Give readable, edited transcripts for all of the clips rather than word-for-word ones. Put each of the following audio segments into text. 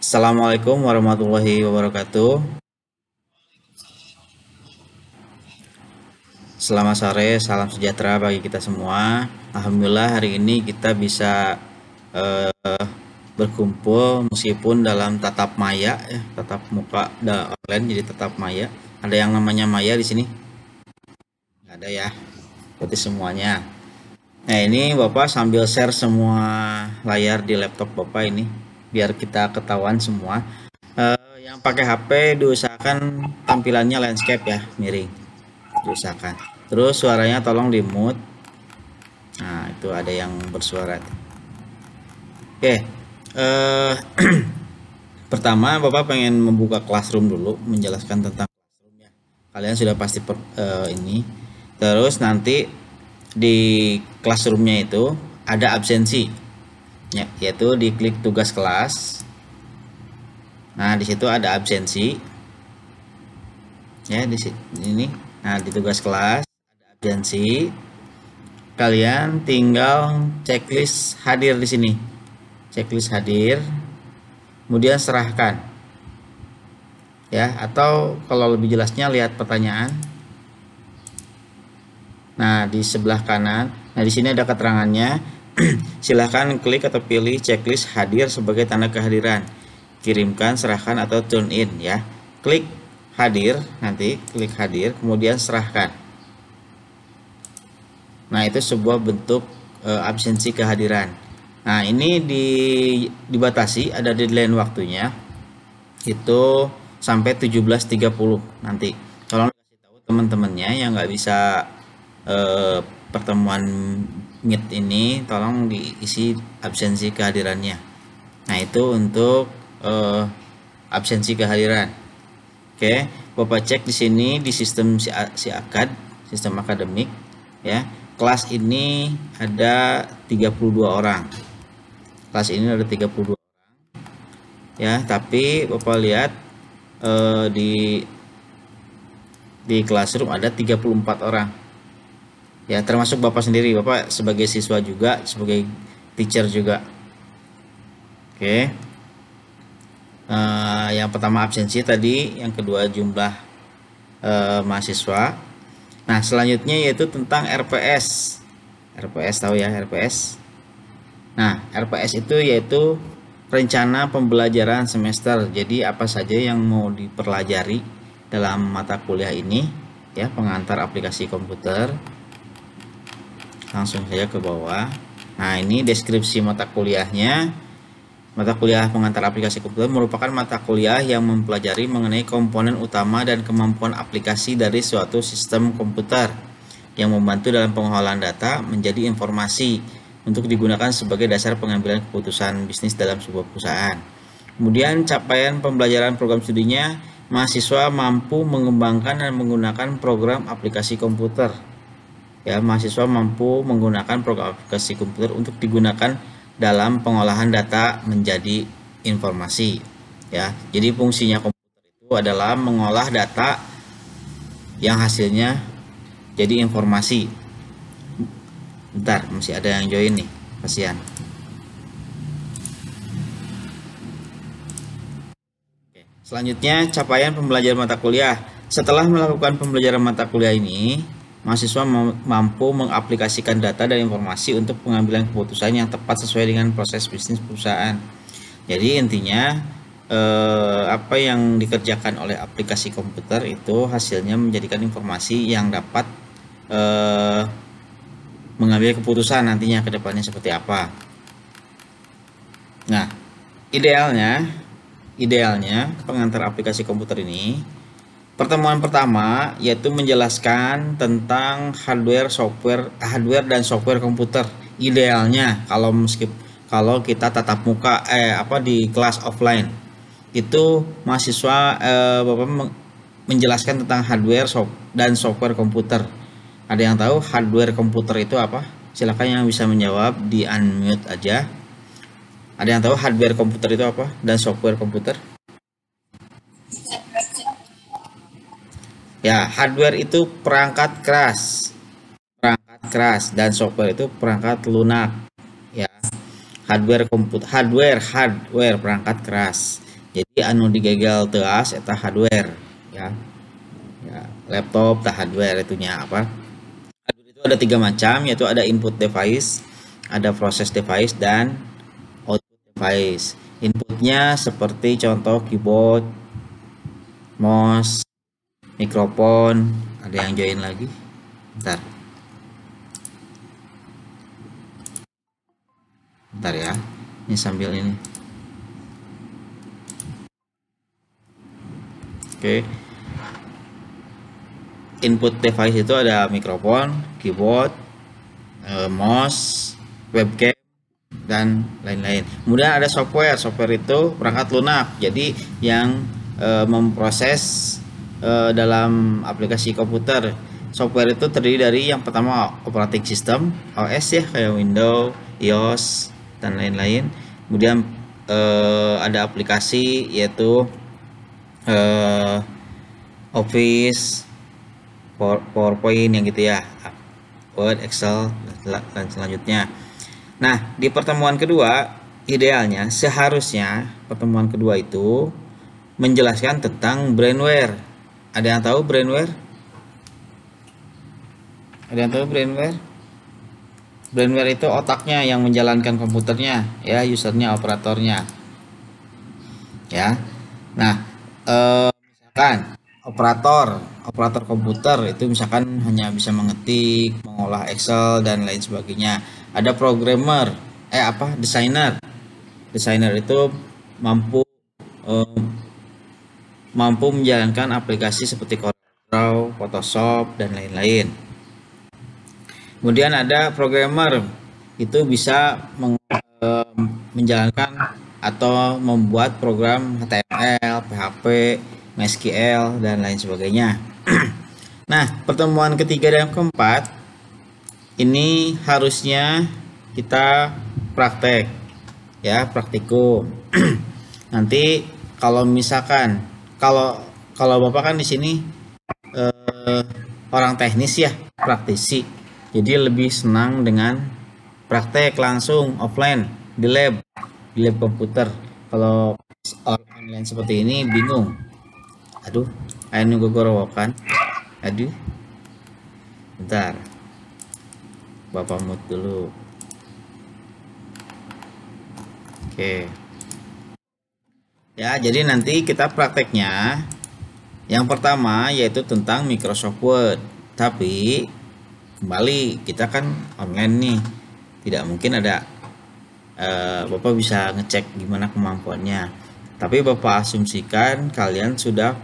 Assalamualaikum warahmatullahi wabarakatuh. Selamat sore, salam sejahtera bagi kita semua. Alhamdulillah hari ini kita bisa berkumpul meskipun dalam tatap maya ya, tatap muka online jadi tatap maya. Ada yang namanya maya di sini? Nggak ada ya. Berarti semuanya. Nah, ini Bapak sambil share semua layar di laptop Bapak ini biar kita ketahuan semua. Yang pakai HP diusahakan tampilannya landscape ya, miring. Diusahakan. Terus suaranya tolong di mute. Nah, itu ada yang bersuara. Oke. Eh Pertama Bapak pengen membuka Classroom dulu, menjelaskan tentang Classroom ya. Kalian sudah pasti ini. Terus nanti di Classroom-nya itu ada absensi. Ya, yaitu diklik tugas kelas. Nah, di situ ada absensi. Ya, di sini. Nah, di tugas kelas ada absensi. Kalian tinggal checklist hadir di sini. Checklist hadir, kemudian serahkan. Ya, atau kalau lebih jelasnya lihat pertanyaan. Nah, di sebelah kanan. Nah, di sini ada keterangannya. Silahkan klik atau pilih checklist hadir sebagai tanda kehadiran. Kirimkan, serahkan atau turn in ya. Klik hadir, nanti klik hadir, kemudian serahkan. Nah, itu sebuah bentuk absensi kehadiran. Nah, ini dibatasi, ada deadline waktunya itu sampai 17.30 nanti. Tolong kasih tahu teman-temannya yang nggak bisa pertemuan meet ini, tolong diisi absensi kehadirannya. Nah, itu untuk absensi kehadiran. Oke, Bapak cek di sini di sistem sistem akademik ya. Kelas ini ada 32 orang. Kelas ini ada 32 orang. Ya, tapi Bapak lihat di Classroom ada 34 orang. Ya, termasuk Bapak sendiri. Bapak sebagai siswa juga, sebagai teacher juga. Oke. Yang pertama absensi tadi, yang kedua jumlah mahasiswa. Nah, selanjutnya yaitu tentang RPS. RPS tahu ya, RPS. Nah, RPS itu yaitu rencana pembelajaran semester. Jadi apa saja yang mau dipelajari dalam mata kuliah ini ya, pengantar aplikasi komputer. Langsung saja ke bawah. Nah, ini deskripsi mata kuliahnya. Mata kuliah pengantar aplikasi komputer merupakan mata kuliah yang mempelajari mengenai komponen utama dan kemampuan aplikasi dari suatu sistem komputer yang membantu dalam pengolahan data menjadi informasi untuk digunakan sebagai dasar pengambilan keputusan bisnis dalam sebuah perusahaan. Kemudian capaian pembelajaran program studinya, mahasiswa mampu mengembangkan dan menggunakan program aplikasi komputer. Ya, mahasiswa mampu menggunakan program aplikasi komputer untuk digunakan dalam pengolahan data menjadi informasi ya. Jadi fungsinya komputer itu adalah mengolah data yang hasilnya jadi informasi. Bentar, masih ada yang join nih, kasihan. Selanjutnya capaian pembelajaran mata kuliah. Setelah melakukan pembelajaran mata kuliah ini, mahasiswa mampu mengaplikasikan data dan informasi untuk pengambilan keputusan yang tepat sesuai dengan proses bisnis perusahaan. Jadi intinya apa yang dikerjakan oleh aplikasi komputer itu hasilnya menjadikan informasi yang dapat mengambil keputusan nantinya ke depannya seperti apa. Nah, idealnya pengantar aplikasi komputer ini pertemuan pertama yaitu menjelaskan tentang hardware dan software komputer. Idealnya kalau kita tatap muka di kelas offline itu mahasiswa Bapak menjelaskan tentang hardware dan software komputer. Ada yang tahu hardware komputer itu apa? Silakan yang bisa menjawab di unmute aja. Ada yang tahu hardware komputer itu apa dan software komputer? Ya, hardware itu perangkat keras. Perangkat keras dan software itu perangkat lunak. Ya. Hardware perangkat keras. Jadi anu digegel teas eta hardware ya. Ya, laptop tah hardware itunya apa? Hardware itu ada tiga macam, yaitu ada input device, ada process device, dan output device. Inputnya seperti contoh keyboard, mouse, mikrofon. Ada yang join lagi? Bentar. Bentar ya. Ini sambil ini. Oke. Input device itu ada mikrofon, keyboard, mouse, webcam, dan lain-lain. Kemudian ada software. Software itu perangkat lunak. Jadi yang memproses dalam aplikasi komputer. Software itu terdiri dari yang pertama operating system, OS ya, kayak Windows, iOS, dan lain-lain. Kemudian ada aplikasi yaitu Office, PowerPoint yang gitu ya, Word, Excel, dan selanjutnya. Nah, di pertemuan kedua, idealnya seharusnya pertemuan kedua itu menjelaskan tentang brainware. Ada yang tahu brainware? Ada yang tahu brainware? Brainware itu otaknya yang menjalankan komputernya, ya, usernya, operatornya. Ya. Nah, misalkan operator komputer itu misalkan hanya bisa mengetik, mengolah Excel, dan lain sebagainya. Ada programmer, desainer. Desainer itu mampu menjalankan aplikasi seperti CorelDRAW, Photoshop, dan lain-lain. Kemudian ada programmer, itu bisa menjalankan atau membuat program HTML, PHP, MySQL, dan lain sebagainya. Nah, pertemuan ketiga dan keempat ini harusnya kita praktek, ya, praktikum. Nanti kalau misalkan kalau Bapak kan di sini orang teknis ya, praktisi. Jadi lebih senang dengan praktek langsung offline di lab komputer. Kalau online seperti ini bingung. Aduh, ayo nunggu gorowokan. Aduh. Bentar. Bapak mute dulu. Oke. Ya, jadi nanti kita prakteknya yang pertama yaitu tentang Microsoft Word. Tapi kembali kita kan online nih. Tidak mungkin ada Bapak bisa ngecek gimana kemampuannya. Tapi Bapak asumsikan kalian sudah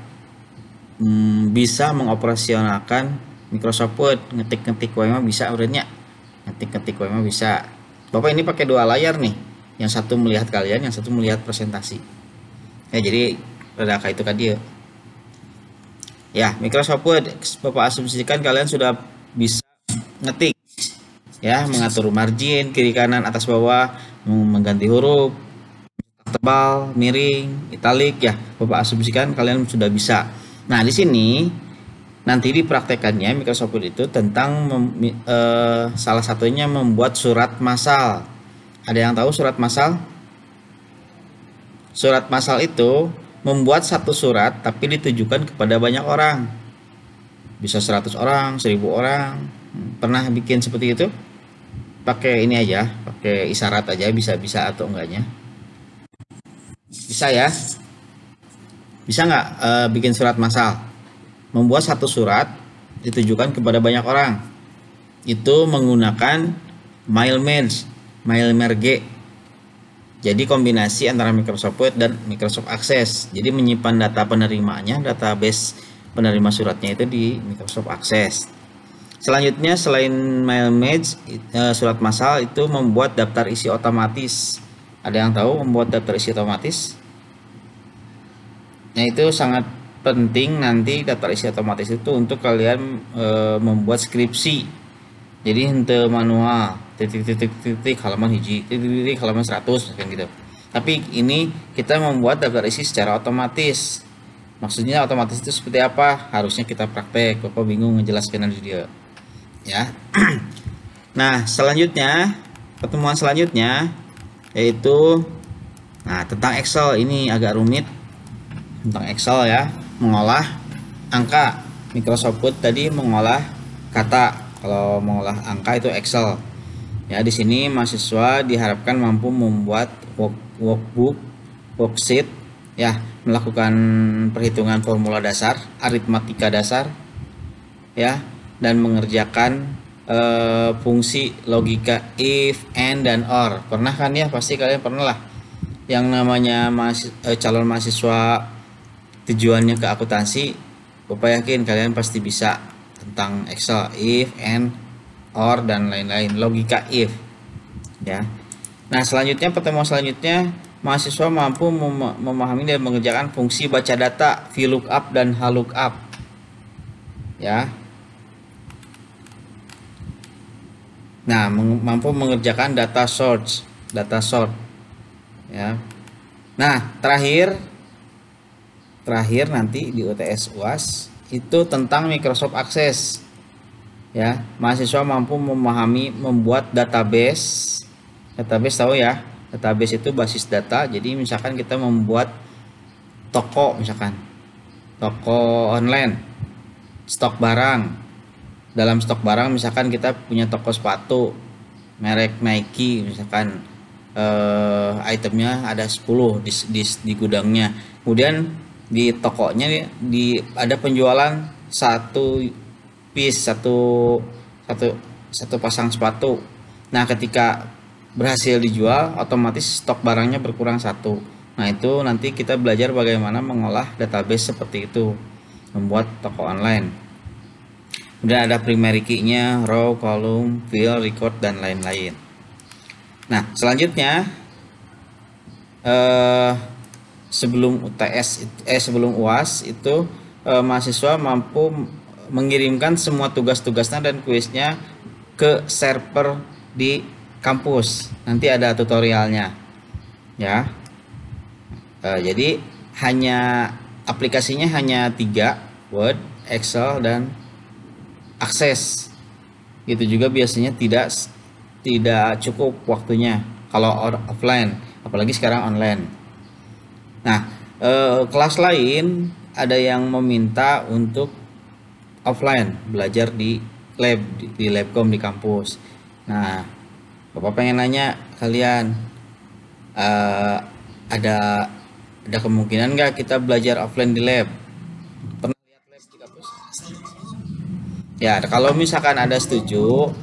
bisa mengoperasionalkan Microsoft Word, ngetik-ngetik mah bisa urutnya. Ngetik-ngetik mah bisa. Bapak ini pakai dua layar nih. Yang satu melihat kalian, yang satu melihat presentasi. Ya, jadi rada kayak itu kan dia. Ya, Microsoft Word Bapak asumsikan kalian sudah bisa ngetik. Ya, mengatur margin, kiri kanan, atas bawah, mengganti huruf, tebal, miring, italik, ya. Bapak asumsikan kalian sudah bisa. Nah, di sini nanti dipraktekannya Microsoft Word itu tentang salah satunya membuat surat massal. Ada yang tahu surat massal? Surat massal itu membuat satu surat tapi ditujukan kepada banyak orang. Bisa 100 orang, 1000 orang. Pernah bikin seperti itu? Pakai ini aja, pakai isyarat aja, bisa atau enggaknya? Bisa ya? Bisa nggak bikin surat massal? Membuat satu surat ditujukan kepada banyak orang. Itu menggunakan mailmerge. Jadi kombinasi antara Microsoft Word dan Microsoft Access. Jadi menyimpan data penerimanya, database penerima suratnya itu di Microsoft Access. Selanjutnya selain mailmerge, surat massal itu membuat daftar isi otomatis. Ada yang tahu membuat daftar isi otomatis? Nah, itu sangat penting nanti daftar isi otomatis itu untuk kalian membuat skripsi. Jadi henteu manual, titik halaman hiji, titik halaman 100 kan gitu. Tapi ini kita membuat daftar isi secara otomatis. Maksudnya otomatis itu seperti apa? Harusnya kita praktek. Bapak bingung ngejelaskan di dia. Ya. Nah, selanjutnya pertemuan selanjutnya yaitu tentang Excel. Ini agak rumit tentang Excel ya, mengolah angka. Microsoft Word tadi mengolah kata, kalau mengolah angka itu Excel. Ya, di sini mahasiswa diharapkan mampu membuat workbook, worksheet, ya, melakukan perhitungan formula dasar, aritmatika dasar, ya, dan mengerjakan fungsi logika if, and, dan or. Pernah kan ya, pasti kalian pernah lah. Yang namanya calon mahasiswa tujuannya ke akuntansi, Bapak yakin kalian pasti bisa tentang Excel, if, and, or, dan lain-lain, logika if, ya. Nah, selanjutnya, pertemuan selanjutnya, mahasiswa mampu memahami dan mengerjakan fungsi baca data, VLOOKUP dan HLOOKUP, ya. Nah, mampu mengerjakan data sort, ya. Nah, terakhir nanti di UTS UAS itu tentang Microsoft Access, ya. Mahasiswa mampu memahami membuat database tahu ya, database itu basis data. Jadi misalkan kita membuat toko, misalkan toko online, stok barang. Dalam stok barang misalkan kita punya toko sepatu merek Nike, misalkan itemnya ada 10 di gudangnya. Kemudian di tokonya ada penjualan satu piece, satu pasang sepatu. Nah, ketika berhasil dijual, otomatis stok barangnya berkurang satu. Nah, itu nanti kita belajar bagaimana mengolah database seperti itu, membuat toko online. Kemudian ada primary key-nya, row, column, field, record, dan lain-lain. Nah, selanjutnya sebelum UAS itu mahasiswa mampu mengirimkan semua tugas-tugasnya dan kuisnya ke server di kampus. Nanti ada tutorialnya, ya. Jadi aplikasinya hanya 3, Word, Excel, dan Access. Itu juga biasanya tidak cukup waktunya kalau offline, apalagi sekarang online. Nah, kelas lain ada yang meminta untuk offline, belajar di lab, di labcom di kampus. Nah, Bapak pengen nanya kalian, ada kemungkinan nggak kita belajar offline di lab? Pernah lihat lab di kampus? Ya, kalau misalkan setuju,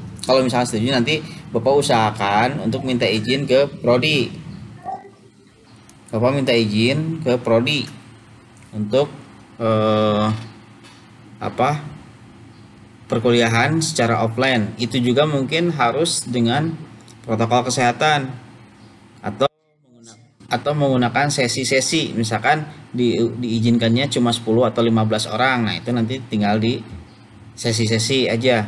nanti Bapak usahakan untuk minta izin ke prodi. Bapak minta izin ke prodi untuk perkuliahan secara offline. Itu juga mungkin harus dengan protokol kesehatan atau menggunakan sesi-sesi. Misalkan diizinkannya cuma 10 atau 15 orang. Nah, itu nanti tinggal di sesi-sesi aja.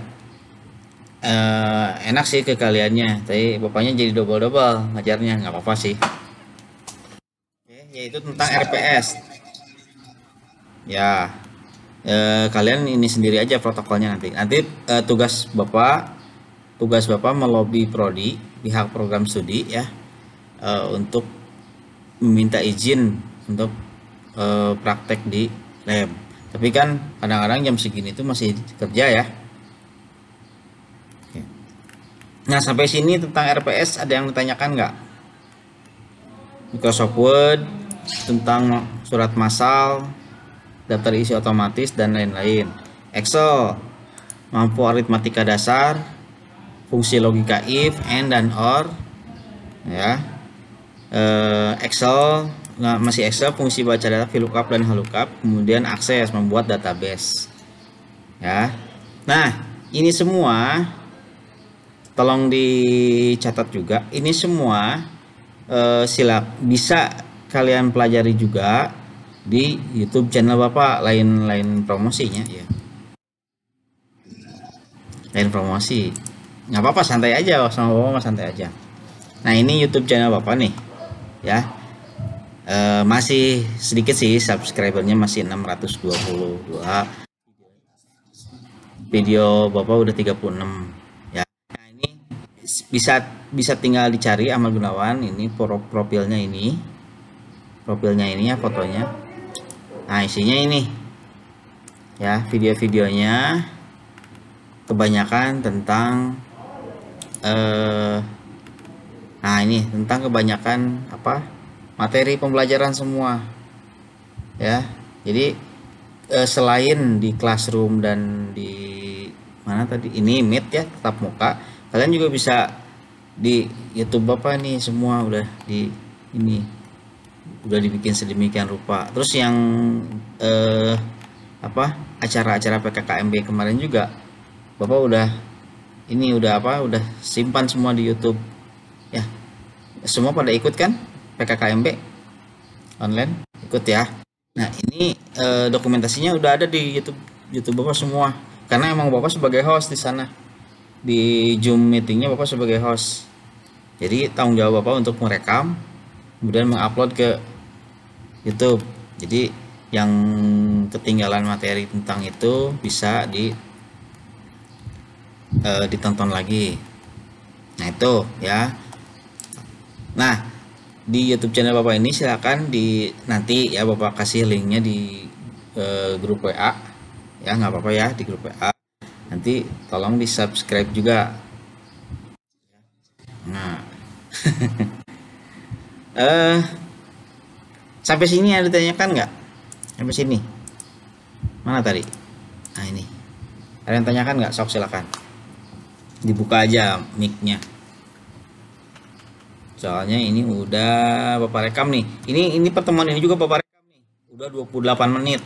Enak sih ke kaliannya, tapi bapaknya jadi double ngajarnya, nggak apa-apa sih. Oke, yaitu tentang RPS, ya. Kalian ini sendiri aja protokolnya nanti tugas bapak melobi prodi, pihak program studi, ya, untuk meminta izin untuk praktek di lab. Tapi kan kadang-kadang jam segini itu masih kerja, ya. Nah, sampai sini tentang RPS ada yang ditanyakan nggak? Microsoft Word, tentang surat massal, daftar isi otomatis, dan lain-lain. Excel, mampu aritmatika dasar, fungsi logika if, and, dan or, ya. Excel, masih Excel, fungsi baca data, VLOOKUP dan HLOOKUP. Kemudian akses, membuat database, ya. Nah, ini semua tolong dicatat juga. Ini semua bisa kalian pelajari juga di YouTube channel Bapak. Lain promosinya, ya. Lain promosi, nggak apa-apa, santai aja sama Bapak, santai aja. Nah, ini YouTube channel Bapak nih, ya. Masih sedikit sih subscribernya, masih 622. Video Bapak udah 36. Bisa tinggal dicari Amal Gunawan, ini profilnya ini ya, fotonya. Nah, isinya ini ya, video-videonya kebanyakan tentang nah ini tentang kebanyakan apa, materi pembelajaran semua ya. Jadi selain di Classroom dan di mana tadi ini Meet ya, tatap muka, kalian juga bisa di YouTube Bapak nih, semua udah di ini udah dibikin sedemikian rupa. Terus yang apa, acara-acara PKKMB kemarin juga Bapak udah ini udah apa, udah simpan semua di YouTube ya. Semua pada ikut kan PKKMB online, ikut ya. Nah ini dokumentasinya udah ada di YouTube Bapak semua, karena emang Bapak sebagai host di sana, di Zoom meetingnya Bapak sebagai host. Jadi tanggung jawab Bapak untuk merekam kemudian mengupload ke YouTube. Jadi yang ketinggalan materi tentang itu bisa ditonton lagi. Nah itu ya. Nah di YouTube channel Bapak ini silakan nanti ya Bapak kasih linknya di grup WA ya, nggak apa-apa ya, di grup WA. Nanti tolong di subscribe juga. Nah sampai sini ada ditanyakan nggak? Sampai sini mana tadi? Nah ini ada yang tanyakan nggak? Sok silakan dibuka aja mic-nya. Soalnya ini udah Bapak rekam nih. Ini pertemuan ini juga Bapak rekam nih. Udah 28 menit.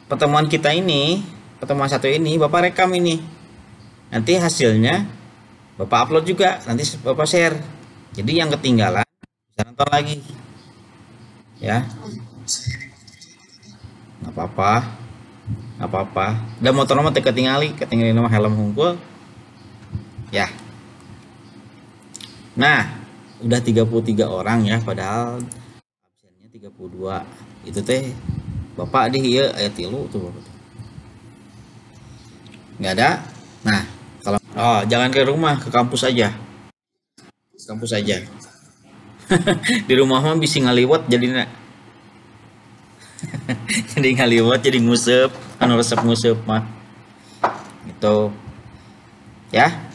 Pertemuan kita ini, pertemuan satu ini Bapak rekam ini. Nanti hasilnya Bapak upload juga, nanti Bapak share. Jadi yang ketinggalan bisa nonton lagi. Ya. Nggak apa-apa. Nggak apa-apa. Udah motor-motor ketinggalan nama helm hungkul. Ya. Nah, udah 33 orang ya, padahal absennya 32. Itu teh Bapak di ieu aya 3 tuh Bapak. Nggak ada. Nah, kalau jangan ke rumah, ke kampus aja. Kampus aja. Di rumah mah bisa ngaliwat jadi jadi ngaliwat, jadi ngusep, anu resep ngusep mah. Gitu. Ya.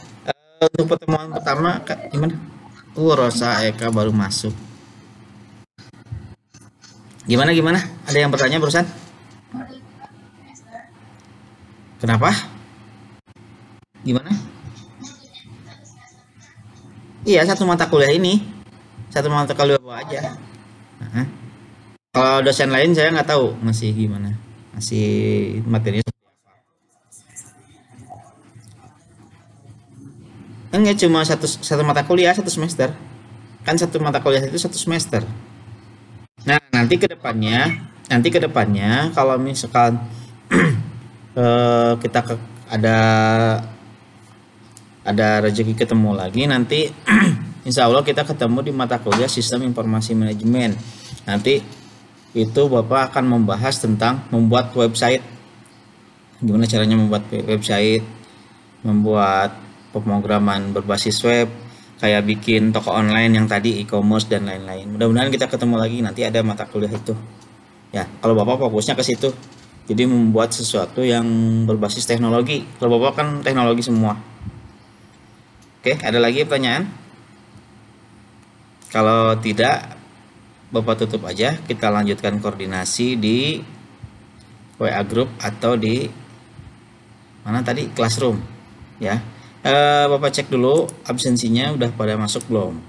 Untuk pertemuan pertama gimana? Rosa Eka baru masuk. Gimana? Ada yang bertanya barusan? Kenapa? Gimana? Iya, satu mata kuliah ini. Satu mata kuliah apa aja. Nah, kalau dosen lain saya nggak tahu masih gimana. Masih materinya. Enggak, cuma satu mata kuliah satu semester. Kan satu mata kuliah itu satu semester. Nah, nanti kedepannya kalau misalkan kita ada rezeki ketemu lagi nanti insya Allah kita ketemu di mata kuliah sistem informasi manajemen. Nanti itu Bapak akan membahas tentang membuat website, gimana caranya membuat website, membuat pemrograman berbasis web, kayak bikin toko online yang tadi e-commerce dan lain-lain. Mudah-mudahan kita ketemu lagi nanti ada mata kuliah itu ya. Kalau Bapak fokusnya ke situ, jadi membuat sesuatu yang berbasis teknologi. Kalau Bapak kan teknologi semua. Oke, ada lagi pertanyaan? Kalau tidak, Bapak tutup aja. Kita lanjutkan koordinasi di WA group atau di mana tadi, Classroom ya. Bapak cek dulu absensinya udah pada masuk belum.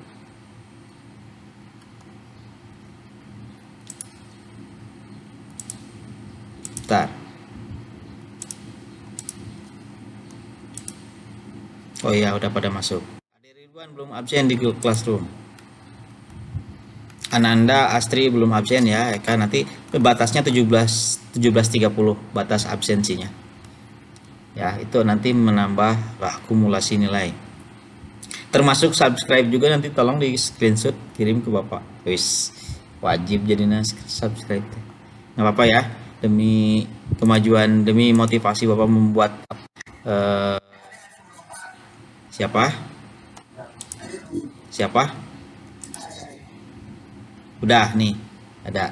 Bentar. Oh iya, udah pada masuk. Ade Ridwan belum absen di Classroom. Ananda Astri belum absen ya. Eka nanti batasnya 17.30 batas absensinya. Ya, itu nanti menambah akumulasi nilai. Termasuk subscribe juga, nanti tolong di screenshot kirim ke Bapak. Wis, wajib jadinya subscribe. Nggak apa-apa ya, demi kemajuan, demi motivasi Bapak membuat siapa udah nih ada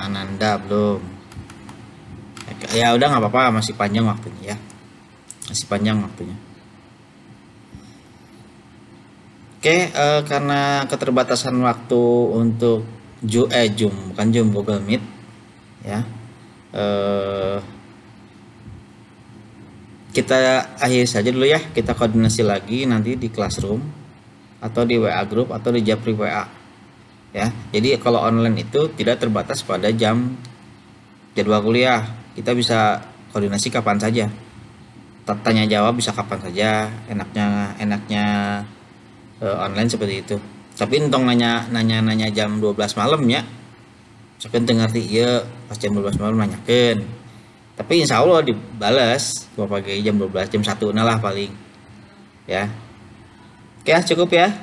Ananda belum. Ya udah nggak apa-apa, masih panjang waktunya ya. Masih panjang waktunya. Oke, karena keterbatasan waktu untuk Zoom, bukan Zoom, Google Meet, ya. Eh, kita akhiri saja dulu ya. Kita koordinasi lagi nanti di Classroom atau di WA Group atau di Japri WA. Ya, jadi kalau online itu tidak terbatas pada jadwal kuliah. Kita bisa koordinasi kapan saja. Tanya jawab bisa kapan saja. Enaknya enaknya online seperti itu. Tapi entong nanya jam 12 malam ya. Sekian ngerti iya pas jam 12 malam nanyakan. Tapi insya Allah dibalas gua pakai jam 12 jam 1 nah lah paling ya. Oke ya, cukup ya.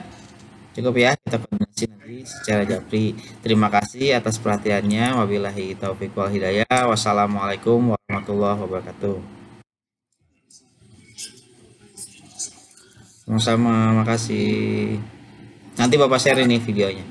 Cukup ya, kita koordinasi nanti secara japri. Terima kasih atas perhatiannya. Wabillahi taufiq wal hidayah. Wassalamualaikum warahmatullahi wabarakatuh. Sama-sama, makasih. Nanti Bapak share ini videonya.